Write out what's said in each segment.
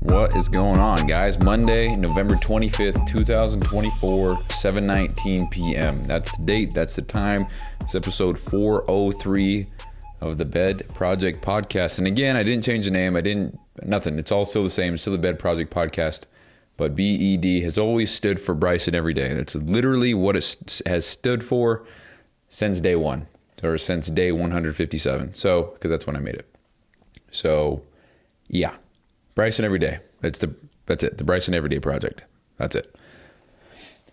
What is going on, guys? Monday, November 25th, 2024, 7:19 p.m. That's the date. That's the time. It's episode 403 of the Bed Project Podcast. And again, I didn't change the name. Nothing. It's all still the same. It's still the Bed Project Podcast. But BED has always stood for Bryson Every Day. That's literally what it has stood for since day one, or since day 157. So, because that's when I made it. So, yeah. Bryson Every Day. That's it. The Bryson Every Day Project. That's it.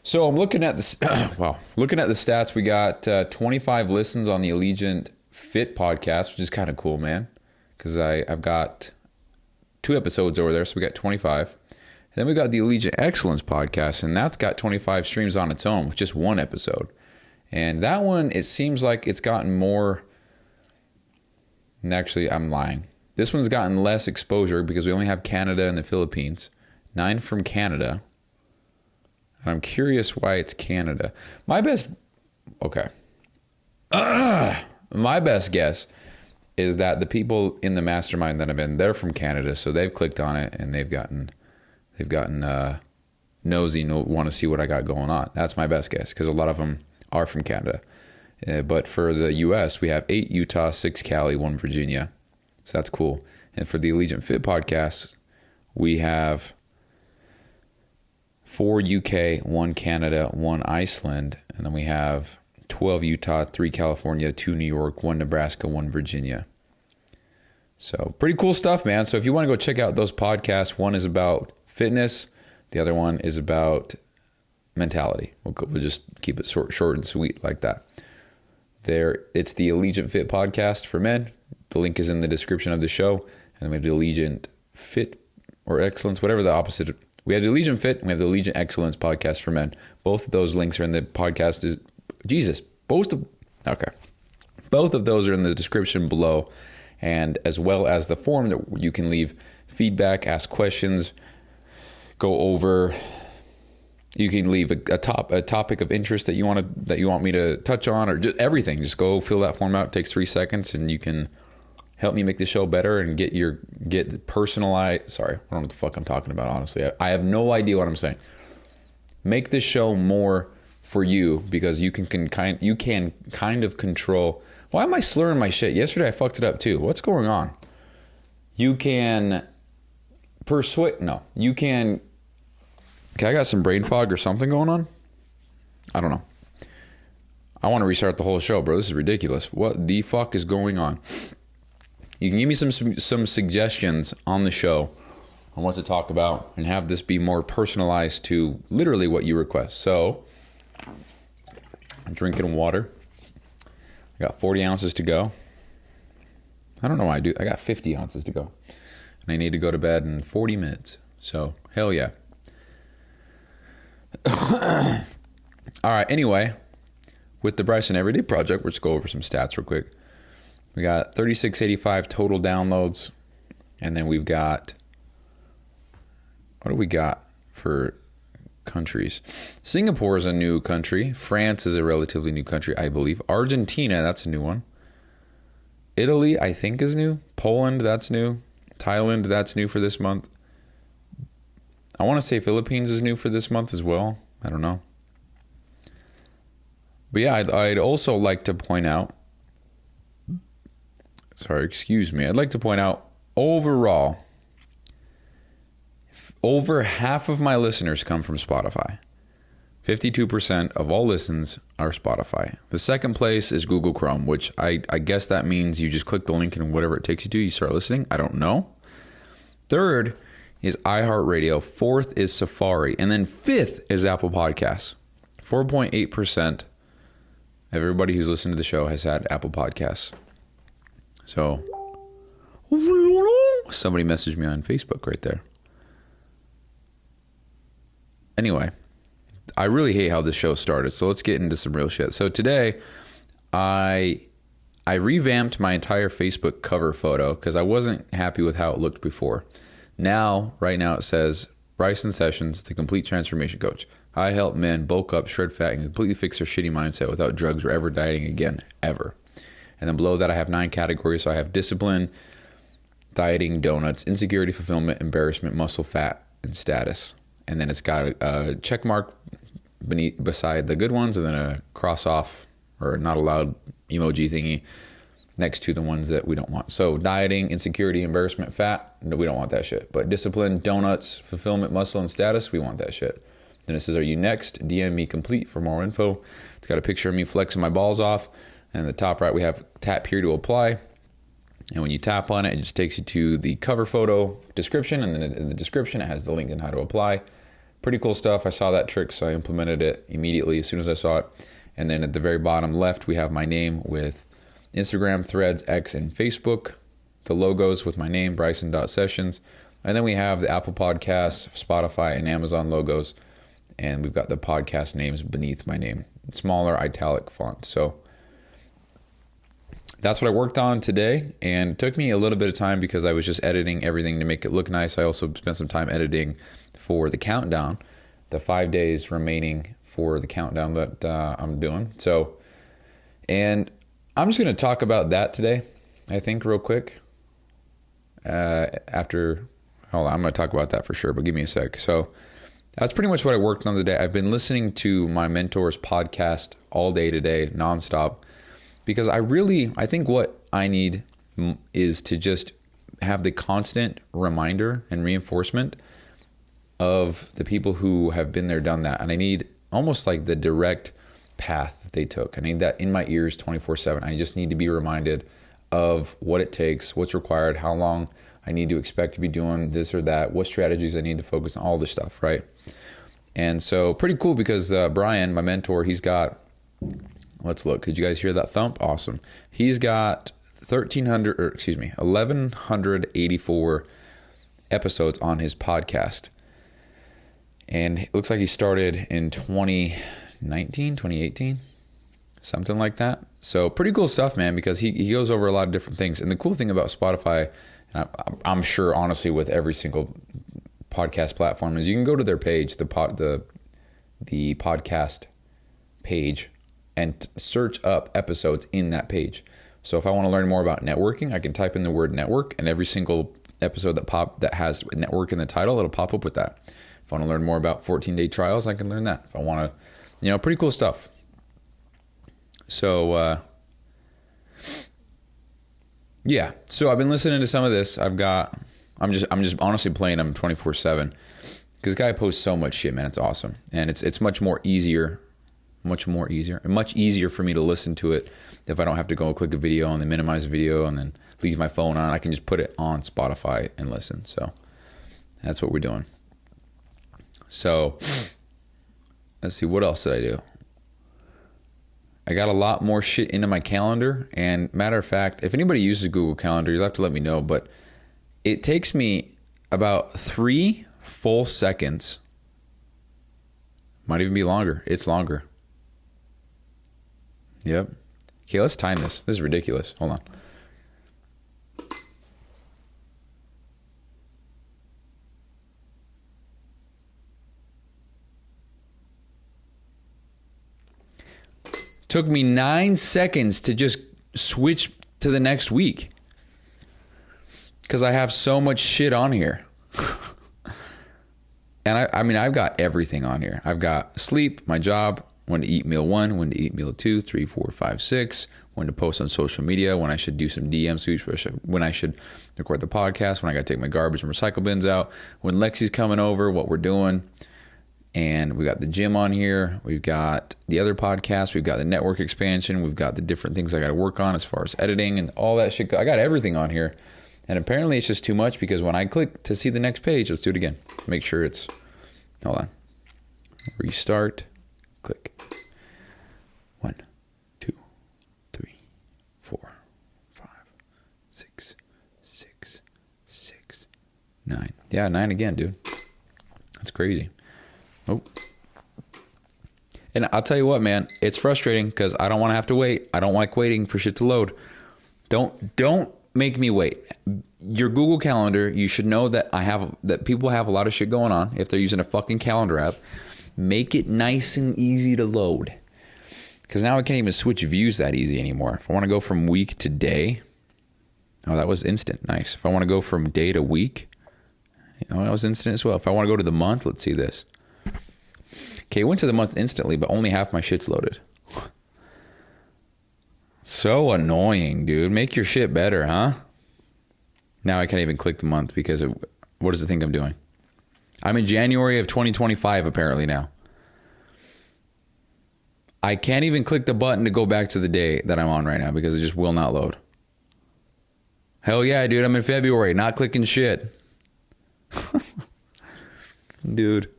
So I'm looking at this. Looking at the stats, we got 25 listens on the Allegiant Fit Podcast, which is kind of cool, man. Because I've got 2 episodes over there, so we got 25. And then we got the Allegiant Excellence Podcast, and that's got 25 streams on its own, with just 1 episode. And that one, it seems like it's gotten more. And actually, I'm lying. This one's gotten less exposure because we only have Canada and the Philippines. 9 from Canada. And I'm curious why it's Canada. My best guess is that the people in the mastermind that I'm in, they're from Canada, so they've clicked on it and they've gotten nosy and want to see what I got going on. That's my best guess because a lot of them are from Canada. But for the U.S., we have 8 Utah, 6 Cali, 1 Virginia. So that's cool. And for the Allegiant Fit Podcast, we have 4 UK, 1 Canada, 1 Iceland. And then we have 12 Utah, 3 California, 2 New York, 1 Nebraska, 1 Virginia. So pretty cool stuff, man. So if you want to go check out those podcasts, one is about fitness. The other one is about mentality. We'll just keep it short and sweet like that. It's the Allegiant Fit Podcast for men. The link is in the description of the show. And then we have the Allegiant Fit or Excellence, whatever the opposite. We have the Allegiant Fit and we have the Allegiant Excellence Podcast for men. Both of those links are in the podcast. Both of those are in the description below. And as well as the form that you can leave feedback, ask questions, go over. You can leave a topic of interest that you want me to touch on, or just everything. Just go fill that form out. It takes 3 seconds, and you can help me make the show better and get personalized. Sorry, I don't know what the fuck I'm talking about. Honestly, I have no idea what I'm saying. Make the show more for you because you can kind of control. Why am I slurring my shit? Yesterday I fucked it up too. What's going on? You can persuade. No, you can. Okay, I got some brain fog or something going on. I don't know. I want to restart the whole show, bro. This is ridiculous. What the fuck is going on? You can give me some suggestions on the show on what to talk about and have this be more personalized to literally what you request. So, I'm drinking water. I got 40 ounces to go. I don't know why I do. I got 50 ounces to go. And I need to go to bed in 40 minutes. So, hell yeah. All right, anyway, with the Bryson Everyday Project, let's go over some stats real quick. We got 3685 total downloads, and then we've got, what do we got for countries? Singapore is a new country. France is a relatively new country, I believe. Argentina, that's a new one. Italy, I think, is new. Poland, that's new. Thailand, that's new for this month. I want to say Philippines is new for this month as well. I don't know. But yeah, I'd also like to point out, I'd like to point out overall, over half of my listeners come from Spotify. 52% of all listens are Spotify. The second place is Google Chrome, which I guess that means you just click the link and whatever it takes you to, you start listening. I don't know. Third is iHeartRadio. Fourth is Safari. And then fifth is Apple Podcasts. 4.8% of everybody who's listened to the show has had Apple Podcasts. So, somebody messaged me on Facebook right there. Anyway, I really hate how this show started, so let's get into some real shit. So today, I revamped my entire Facebook cover photo because I wasn't happy with how it looked before. Right now it says, Bryson Sessions, the complete transformation coach. I help men bulk up, shred fat, and completely fix their shitty mindset without drugs or ever dieting again, ever. And then below that, I have 9 categories. So I have discipline, dieting, donuts, insecurity, fulfillment, embarrassment, muscle, fat, and status. And then it's got a check mark beside the good ones, and then a cross off or not allowed emoji thingy next to the ones that we don't want. So dieting, insecurity, embarrassment, fat, no, we don't want that shit. But discipline, donuts, fulfillment, muscle, and status, we want that shit. Then it says, are you next? DM me complete for more info. It's got a picture of me flexing my balls off. And in the top right, we have tap here to apply. And when you tap on it, it just takes you to the cover photo description. And then in the description, it has the link and how to apply. Pretty cool stuff. I saw that trick, so I implemented it immediately as soon as I saw it. And then at the very bottom left, we have my name with Instagram, Threads, X, and Facebook. The logos with my name, Bryson.Sessions. And then we have the Apple Podcasts, Spotify, and Amazon logos. And we've got the podcast names beneath my name. Smaller italic font. So that's what I worked on today. And it took me a little bit of time because I was just editing everything to make it look nice. I also spent some time editing for the countdown, the 5 days remaining for the countdown that I'm doing. So, and I'm just going to talk about that today, I think, real quick. Hold on, I'm going to talk about that for sure, but give me a sec. So that's pretty much what I worked on today. I've been listening to my mentor's podcast all day today, nonstop, because I think what I need is to just have the constant reminder and reinforcement of the people who have been there, done that. And I need almost like the direct path that they took. I need that in my ears 24/7. I just need to be reminded of what it takes, what's required, how long I need to expect to be doing this or that, what strategies I need to focus on, all this stuff, right? And so pretty cool because Brian, my mentor, he's got, let's look. Could you guys hear that thump? Awesome. He's got 1,184 episodes on his podcast. And it looks like he started in 2018, something like that. So pretty cool stuff, man, because he goes over a lot of different things. And the cool thing about Spotify, and I'm sure honestly with every single podcast platform, is you can go to their page, the podcast page, and search up episodes in that page. So if I want to learn more about networking, I can type in the word network, and every single episode that has network in the title, it'll pop up with that. If I want to learn more about 14-day trials, I can learn that. If I want to, pretty cool stuff. So, yeah. So I've been listening to some of this. I'm just honestly playing them 24/7 because this guy posts so much shit, man. It's awesome. And it's much easier for me to listen to it if I don't have to go click a video and then minimize the video and then leave my phone on. I can just put it on Spotify and listen. So that's what we're doing. So let's see, what else did I do? I got a lot more shit into my calendar. And matter of fact, if anybody uses Google Calendar, you'll have to let me know. But it takes me about 3 full seconds. Might even be longer. It's longer. Yep. Okay, let's time this. This is ridiculous. Hold on. Took me 9 seconds to just switch to the next week because I have so much shit on here. And I've got everything on here. I've got sleep, my job, when to eat meal 1, when to eat meal 2, 3, 4, 5, 6, when to post on social media, when I should do some DM sweeps, when I should record the podcast, when I got to take my garbage and recycle bins out, when Lexi's coming over, what we're doing. And we got the gym on here. We've got the other podcast. We've got the network expansion. We've got the different things I got to work on as far as editing and all that shit. I got everything on here. And apparently it's just too much because when I click to see the next page, let's do it again. Make sure it's, hold on. Restart. Click. 1, 2, 3, 4, 5, 6, 9. Yeah, 9 again, dude. That's crazy. Oh. And I'll tell you what, man, it's frustrating because I don't want to have to wait. I don't like waiting for shit to load. Don't make me wait. Your Google Calendar, you should know that that people have a lot of shit going on if they're using a fucking calendar app. Make it nice and easy to load. Because now I can't even switch views that easy anymore. If I want to go from week to day, oh, that was instant. Nice. If I want to go from day to week, that was instant as well. If I want to go to the month, let's see this. Okay, went to the month instantly, but only half my shit's loaded. So annoying, dude. Make your shit better, huh? Now I can't even click the month because what does it think I'm doing? I'm in January of 2025 apparently now. I can't even click the button to go back to the day that I'm on right now because it just will not load. Hell yeah, dude. I'm in February, not clicking shit. Dude.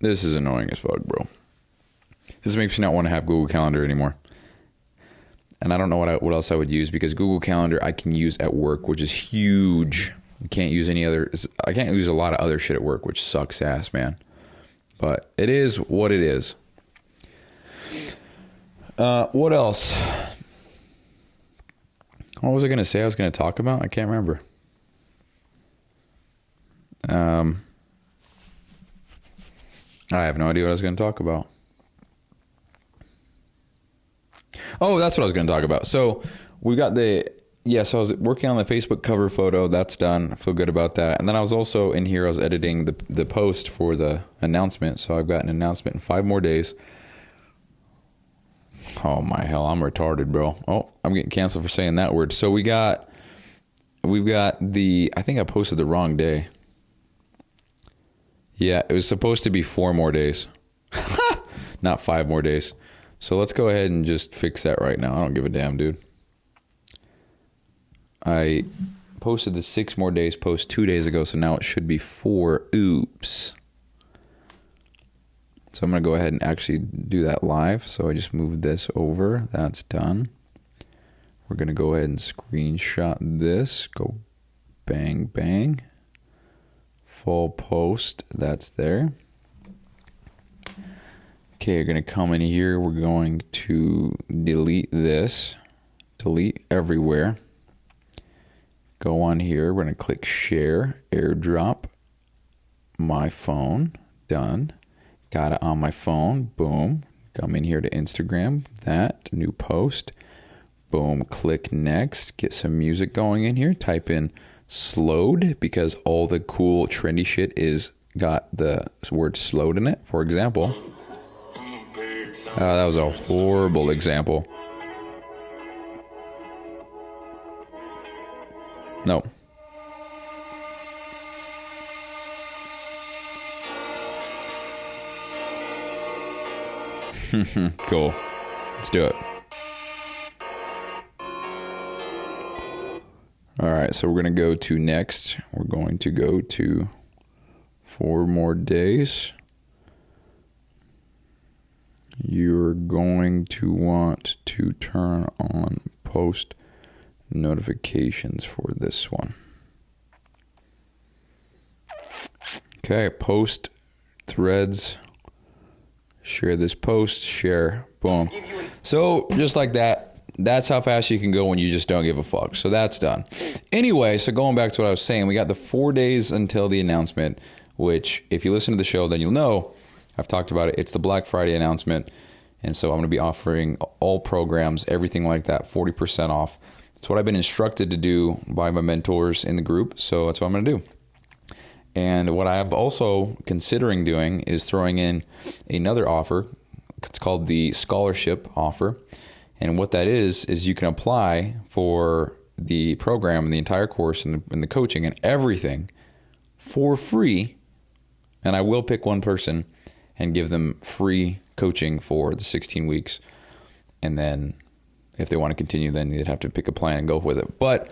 This is annoying as fuck, bro. This makes me not want to have Google Calendar anymore. And I don't know what else I would use because Google Calendar I can use at work, which is huge. I can't use a lot of other shit at work, which sucks ass, man. But it is what it is. What else? What was I going to say I was going to talk about? I can't remember. I have no idea what I was going to talk about. Oh, that's what I was going to talk about. So we got so I was working on the Facebook cover photo. That's done. I feel good about that. And then I was also in here, I was editing the post for the announcement. So I've got an announcement in 5 more days. Oh my hell, I'm retarded, bro. Oh, I'm getting canceled for saying that word. So we've got I think I posted the wrong day. Yeah, it was supposed to be 4 more days, not 5 more days. So let's go ahead and just fix that right now. I don't give a damn, dude. I posted the 6 more days post 2 days ago, so now it should be 4. Oops. So I'm going to go ahead and actually do that live. So I just moved this over. That's done. We're going to go ahead and screenshot this. Go bang, bang. Full post. That's there. Okay, you're going to come in here. We're going to delete this. Delete everywhere. Go on here. We're going to click share, airdrop, my phone. Done. Got it on my phone. Boom. Come in here to Instagram. That. New post. Boom. Click next. Get some music going in here. Type in slowed because all the cool trendy shit is got the word slowed in it. For example. That was a horrible example. No. Cool. Let's do it. All right, so we're going to go to next. We're going to go to 4 more days. You're going to want to turn on post notifications for this one. Okay, post threads. Share this post, share, boom. So just like that, that's how fast you can go when you just don't give a fuck. So that's done. Anyway, so going back to what I was saying, we got the 4 days until the announcement, which if you listen to the show, then you'll know I've talked about it. It's the Black Friday announcement. And so I'm going to be offering all programs, everything like that, 40% off. It's what I've been instructed to do by my mentors in the group. So that's what I'm going to do. And what I'm also considering doing is throwing in another offer. It's called the scholarship offer. And what that is you can apply for the program and the entire course and the coaching and everything for free. And I will pick one person and give them free coaching for the 16 weeks. And then if they want to continue, then they'd have to pick a plan and go with it. But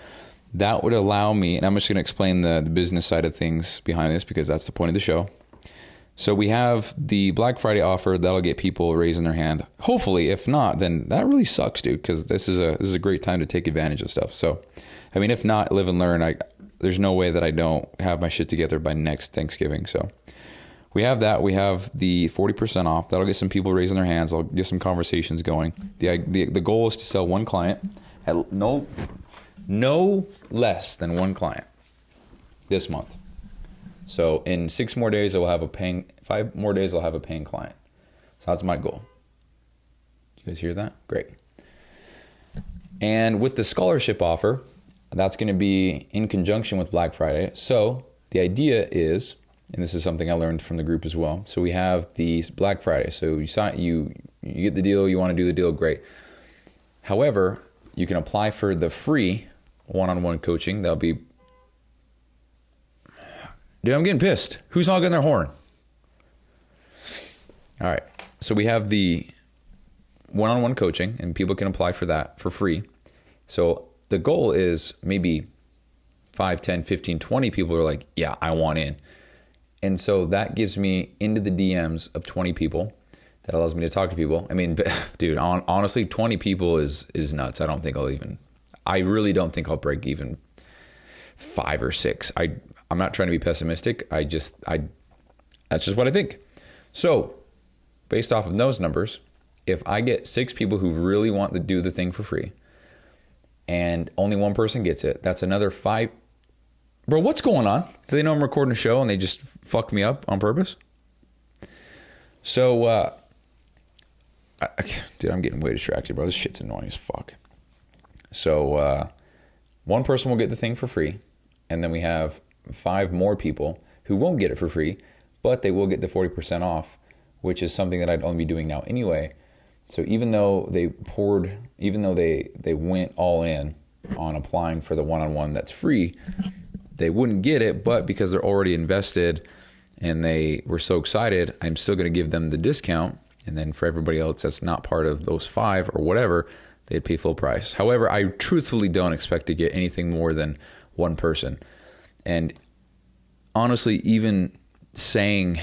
that would allow me, and I'm just going to explain the business side of things behind this because that's the point of the show. So we have the Black Friday offer that'll get people raising their hand. Hopefully, if not, then that really sucks, dude, because this is a great time to take advantage of stuff. So, I mean, if not, live and learn. There's no way that I don't have my shit together by next Thanksgiving. So we have that. We have the 40% off. That'll get some people raising their hands. I'll get some conversations going. The goal is to sell one client at no less than one client this month. So in 6 more days, I will have 5 more days, I'll have a paying client. So So that's my goal. You guys hear that? Great. And with the scholarship offer, that's going to be in conjunction with Black Friday. So the idea is, and this is something I learned from the group as well. So we have the Black Friday. So you get the deal, you want to do the deal, great. However, you can apply for the free one-on-one coaching. That'll be, dude, I'm getting pissed. Who's hogging their horn? All right. So we have the one-on-one coaching, and people can apply for that for free. So the goal is maybe 5, 10, 15, 20 people are like, yeah, I want in. And so that gives me into the DMs of 20 people. That allows me to talk to people. I mean, dude, honestly, 20 people is nuts. I really don't think I'll break even 5 or 6. I'm not trying to be pessimistic. That's just what I think. So based off of those numbers, if I get 6 people who really want to do the thing for free and only one person gets it, that's another 5. Bro, what's going on? Do they know I'm recording a show and they just fucked me up on purpose? So, dude, I'm getting way distracted, bro. This shit's annoying as fuck. So, one person will get the thing for free, and then we have 5 more people who won't get it for free, but they will get the 40% off, which is something that I'd only be doing now anyway. So even though they went all in on applying for the one-on-one that's free, they wouldn't get it, but because they're already invested and they were so excited, I'm still going to give them the discount. And then for everybody else that's not part of those 5 or whatever, they'd pay full price. However, I truthfully don't expect to get anything more than one person. And honestly, even saying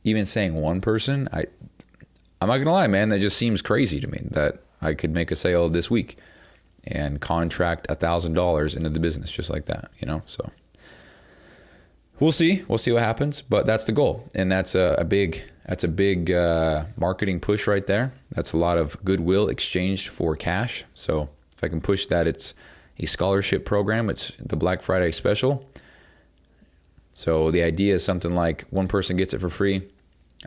one person, I'm not gonna lie, man, that just seems crazy to me that I could make a sale this week and contract $1,000 into the business just like that, so we'll see what happens, but that's the goal. And that's a big marketing push right there. That's a lot of goodwill exchanged for cash. So if I can push that, it's a scholarship program. It's the Black Friday special. So the idea is something like one person gets it for free.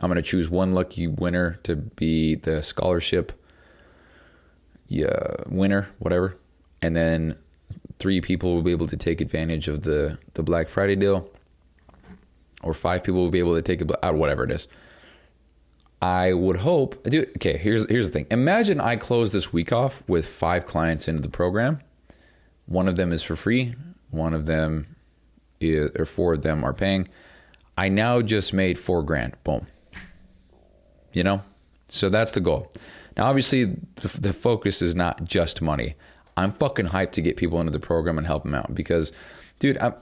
I'm going to choose one lucky winner to be the scholarship winner, whatever. And then 3 people will be able to take advantage of the Black Friday deal. Or 5 people will be able to take it, whatever it is. I would hope, dude, okay, here's the thing. Imagine I close this week off with 5 clients into the program. One of them is for free. One of them or 4 of them are paying. I now just made $4,000. Boom. So that's the goal. Now, obviously, the focus is not just money. I'm fucking hyped to get people into the program and help them out because, dude, I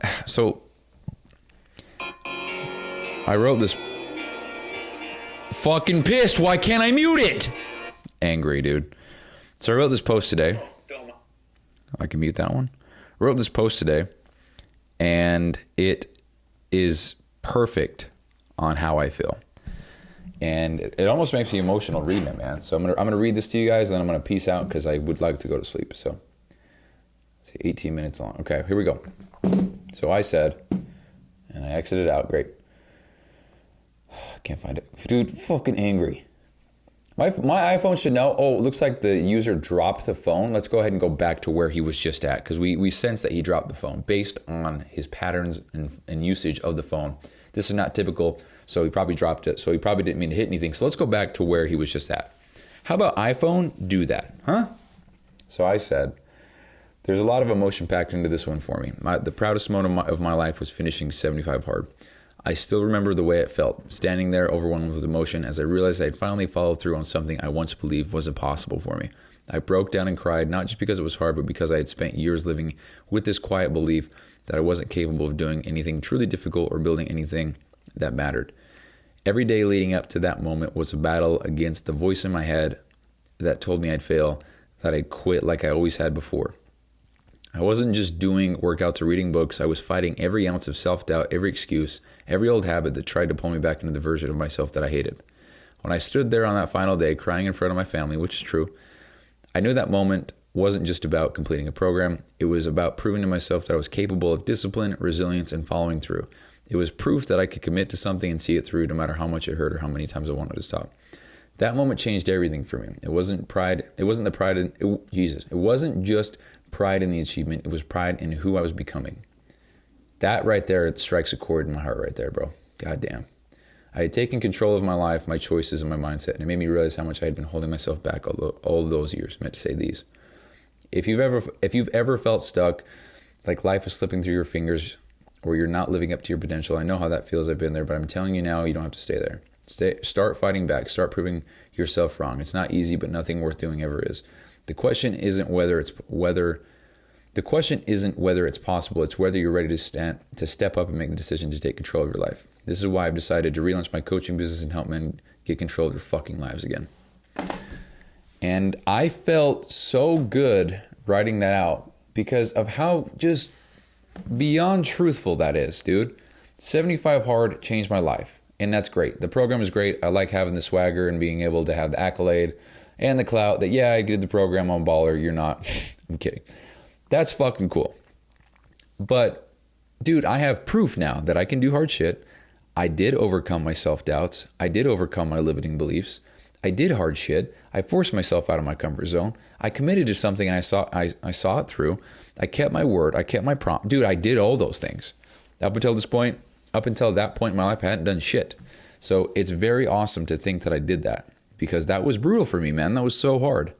wrote this. Fucking pissed. Why can't I mute it? Angry, dude. So I wrote this post today. I can mute that one. I wrote this post today, and it is perfect on how I feel. And it almost makes me emotional reading it, man. So I'm gonna read this to you guys, and then I'm gonna peace out because I would like to go to sleep. So let's see, 18 minutes long. Okay, here we go. So I said, and I exited out. Great. I can't find it. Dude, fucking angry. My iPhone should know. Oh, it looks like the user dropped the phone. Let's go ahead and go back to where he was just at because we sense that he dropped the phone based on his patterns and usage of the phone. This is not typical, so he probably dropped it. So he probably didn't mean to hit anything. So let's go back to where he was just at. How about iPhone? Do that, huh? So I said, there's a lot of emotion packed into this one for me. The proudest moment of my life was finishing 75 hard. I still remember the way it felt, standing there overwhelmed with emotion as I realized I had finally followed through on something I once believed was impossible for me. I broke down and cried, not just because it was hard, but because I had spent years living with this quiet belief that I wasn't capable of doing anything truly difficult or building anything that mattered. Every day leading up to that moment was a battle against the voice in my head that told me I'd fail, that I'd quit like I always had before. I wasn't just doing workouts or reading books. I was fighting every ounce of self-doubt, every excuse, every old habit that tried to pull me back into the version of myself that I hated. When I stood there on that final day crying in front of my family, which is true, I knew that moment wasn't just about completing a program. It was about proving to myself that I was capable of discipline, resilience, and following through. It was proof that I could commit to something and see it through no matter how much it hurt or how many times I wanted to stop. That moment changed everything for me. It wasn't pride. It wasn't the pride in Jesus. It wasn't just pride in the achievement. It was pride in who I was becoming. That right there, it strikes a chord in my heart right there, bro. God damn. I had taken control of my life, my choices, and my mindset, and it made me realize how much I had been holding myself back all those years. I meant to say these. If you've ever felt stuck, like life is slipping through your fingers, or you're not living up to your potential, I know how that feels. I've been there, but I'm telling you now, you don't have to stay there. Start fighting back. Start proving yourself wrong. It's not easy, but nothing worth doing ever is. The question isn't whether it's possible. It's whether you're ready to step up and make the decision to take control of your life. This is why I've decided to relaunch my coaching business and help men get control of their fucking lives again. And I felt so good writing that out because of how just beyond truthful that is, dude. 75 Hard changed my life, and that's great. The program is great. I like having the swagger and being able to have the accolade and the clout that, yeah, I did the program, I'm a baller, you're not. I'm kidding. That's fucking cool. But, dude, I have proof now that I can do hard shit. I did overcome my self-doubts. I did overcome my limiting beliefs. I did hard shit. I forced myself out of my comfort zone. I committed to something and I saw it through. I kept my word. I kept my promise. Dude, I did all those things. Up until that point in my life, I hadn't done shit. So it's very awesome to think that I did that because that was brutal for me, man. That was so hard.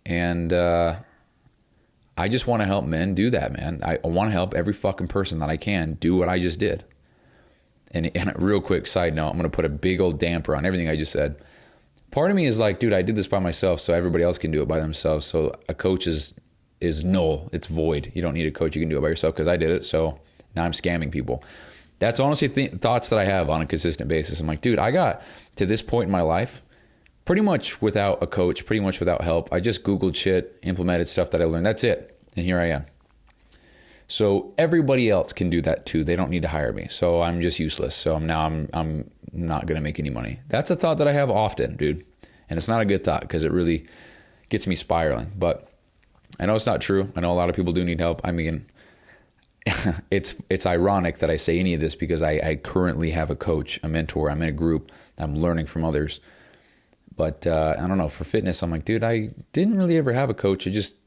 And I just want to help men do that, man. I want to help every fucking person that I can do what I just did. And a real quick side note, I'm going to put a big old damper on everything I just said. Part of me is like, dude, I did this by myself so everybody else can do it by themselves. So a coach is null. It's void. You don't need a coach. You can do it by yourself because I did it. So now I'm scamming people. That's honestly thoughts that I have on a consistent basis. I'm like, dude, I got to this point in my life pretty much without a coach, pretty much without help. I just Googled shit, implemented stuff that I learned. That's it. And here I am. So everybody else can do that too. They don't need to hire me. So I'm just useless. So I'm not going to make any money. That's a thought that I have often, dude. And it's not a good thought because it really gets me spiraling. But I know it's not true. I know a lot of people do need help. I mean, it's ironic that I say any of this because I currently have a coach, a mentor. I'm in a group. I'm learning from others. But I don't know. For fitness, I'm like, dude, I didn't really ever have a coach. I just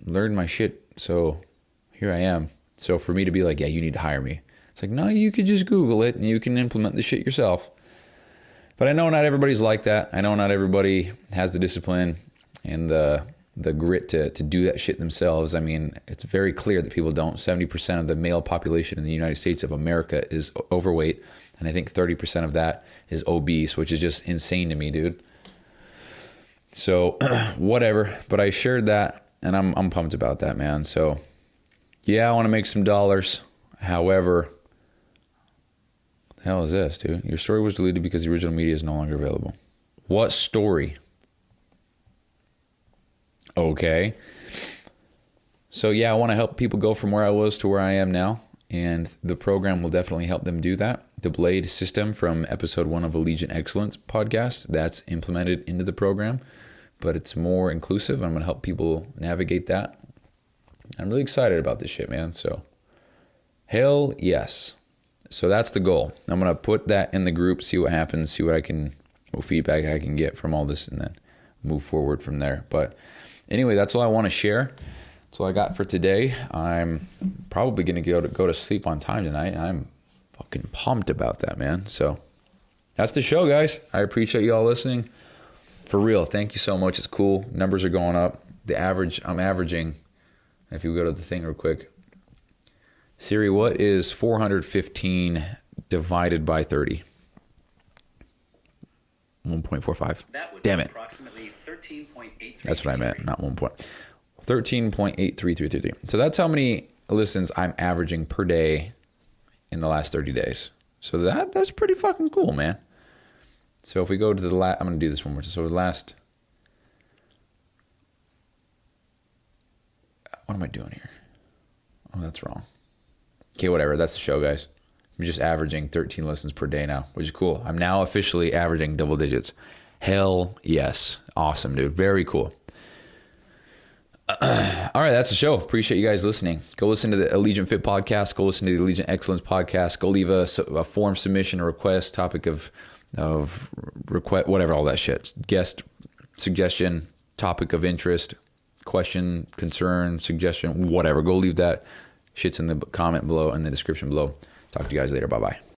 learned my shit. So here I am. So for me to be like, yeah, you need to hire me. It's like, no, you could just Google it and you can implement the shit yourself. But I know not everybody's like that. I know not everybody has the discipline and the grit to do that shit themselves. I mean, it's very clear that people don't. 70% of the male population in the United States of America is overweight. And I think 30% of that is obese, which is just insane to me, dude. So whatever. But I shared that and I'm pumped about that, man. So yeah, I want to make some dollars. However, what the hell is this, dude? Your story was deleted because the original media is no longer available. What story? Okay. So yeah, I want to help people go from where I was to where I am now. And the program will definitely help them do that. The Blade system from episode 1 of Allegiant Excellence Podcast, that's implemented into the program. But it's more inclusive. I'm going to help people navigate that. I'm really excited about this shit, man. So, hell yes. So that's the goal. I'm going to put that in the group, see what happens, see what feedback I can get from all this, and then move forward from there. But anyway, that's all I want to share. That's all I got for today. I'm probably going to go to sleep on time tonight, and I'm fucking pumped about that, man. So that's the show, guys. I appreciate you all listening. For real, thank you so much. It's cool. Numbers are going up. I'm averaging. If you go to the thing real quick. Siri, what is 415 divided by 30? 1.45. Damn it. Approximately 13.83. That's what I meant, not 1. 13.8333. So that's how many listens I'm averaging per day in the last 30 days. So that's pretty fucking cool, man. So if we go to the last, I'm going to do this one more time. So the last, what am I doing here? Oh, that's wrong. Okay, whatever. That's the show, guys. I'm just averaging 13 listens per day now, which is cool. I'm now officially averaging double digits. Hell yes. Awesome, dude. Very cool. All right, that's the show. Appreciate you guys listening. Go listen to the Allegiant Fit Podcast. Go listen to the Allegiant Excellence Podcast. Go leave a form submission, a request, topic of of request, whatever, all that shit. Guest suggestion, topic of interest, question, concern, suggestion, whatever. Go leave that. Shit's in the comment below, in the description below. Talk to you guys later. Bye-bye.